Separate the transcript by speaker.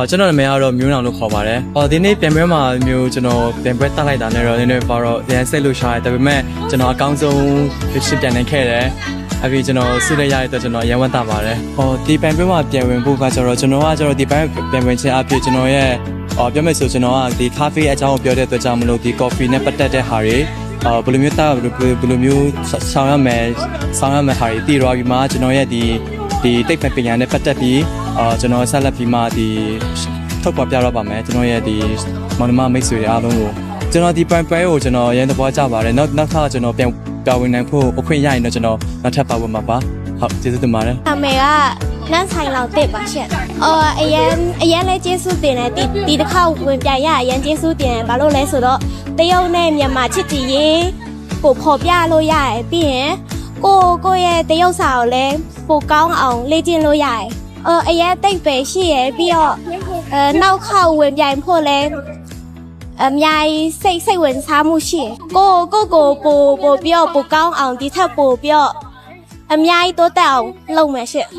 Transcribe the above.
Speaker 1: ကျွန်တော်နာမည်ကတော့မျိုးနောင်လို့ခေါ်ပါတယ်ဒီနေ့ပြန်ပွဲမှာမျိုးကျွန်တော်ပြန်ပွဲတက်လိုက်တာနဲ့တော့နည်းနည်းပါတော့ရန်စိတ်လို့ရှာတယ်ဒါပေမဲ့ကျွန်တော်အကောင်းဆုံးဖြစ်ပြန်နိုင်ခဲ့တယ်အပြီးကျွန်တော်ဆုရရတဲ့အတွက်ကျွန်တော်ရန်ဝတ်တာပါတယ်ဒီပြန်ပွဲမှာပြန်ဝင်ဖို့ကကျတော့ကျွန်တော်ဒီပြန်ဝင်ခြင်းအဖြစ်ကျွန်တော်ရဲ့ပြောမယ်ဆိုကျွန်တော်ကဒီ咖啡အကြောင်းကိုပြောတဲ့အတွက်ကြောင့်မလို့ဒီ coffee နဲ့ပတ်သက်တဲ့ဟာတွေဘယ်လိုမျိုးတာဘယ်လိုမျိုးဆောင်ရမယ်ဟာတွေတည်ရပြီးမှကျွန်တော်ရဲ့ဒီတိတ်ပညာနဲ့ပတ်သက်ပြီးကျွန်တော်ဆက်လက်ပြီးမှဒီထုတ်ပြတော့ပါမယ်ကျွန်တော်ရဲ့ဒီမောင်နှမမိတ်ဆွေတွေအားလုံးကိုကျွန်တော်ဒီပန်ပွဲကိုကျွန်တော်ရန်သဘောကျပါတယ်နောက်ထပ်ကျွန်တော်ပြန်ပြဝင်နိုင်ဖို့အခွင့်ရရင်တော့ကျွန်တော်နောက်ထပ်ပါဝင်မှာပါဟုတ်ကျေးဇူးတင်ပါတယ်
Speaker 2: အမေကနန်းဆိုင်လောက်တက်ပါရှင့်အရင်လဲကျေးဇူးတင်တယ်ဒီတစ်ခေါက်ဝင်ပြရအရင်ကျေးဇူးတင်တယ်ဘာလို့လဲဆိုတော့တရုတ်နဲ့မြန်မာချစ်ကြည်ရေးကိုဖော်ပြလို့ရတယ်ပြီးရင်ကိုရဲ့တရုတ်စာကိုလည်းပိုကောင်းအောင်လေ့ကျင့်လို့ရတယ်အရင်တိတ်ပဲရှိရပြီးတော့နောက်ခေါက်ဝင်ပြိုင်ဖို့လဲအများကြီးစိတ်ဝင်စားမှုရှိကိုပိုပြီးတော့ပိုကောင်းအောင်ဒီထက်ပိုပြီးတော့အများကြီးတိုးတက်အောင်လုပ်မယ်ရှင့်